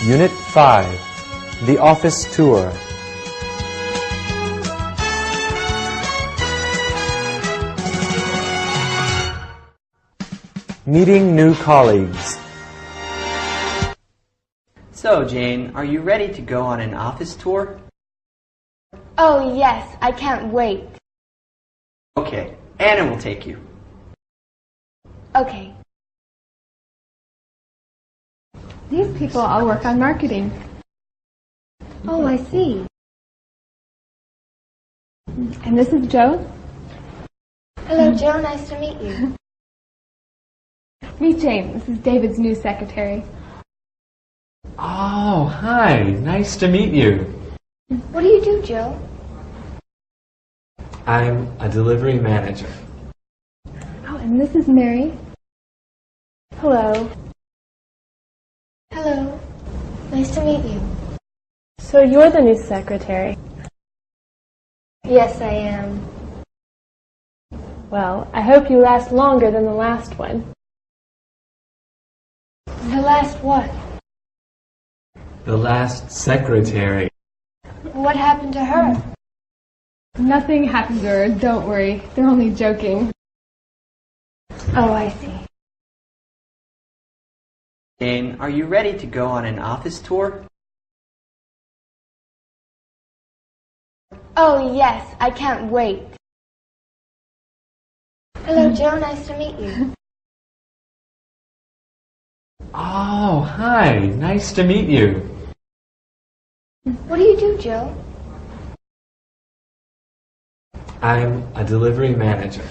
Unit 5, The Office Tour. Meeting new colleagues. So, Jane, are you ready to go on an office tour? Oh, yes, I can't wait. Okay, Anna will take you. Okay. These people all work on marketing. Oh, I see. And this is Joe. Hello, Joe. Nice to meet you. Meet Jane. This is David's new secretary. Oh, hi. Nice to meet you. What do you do, Joe? I'm a delivery manager. Oh, and this is Mary. Hello. Hello. Nice to meet you. So you're the new secretary. Yes, I am. Well, I hope you last longer than the last one. The last what? The last secretary. What happened to her? Nothing happened to her. Don't worry. They're only joking. Oh, I see. Jane, are you ready to go on an office tour? Oh, yes, I can't wait. Hello, Joe. Nice to meet you. Oh, hi. Nice to meet you. What do you do, Joe? I'm a delivery manager.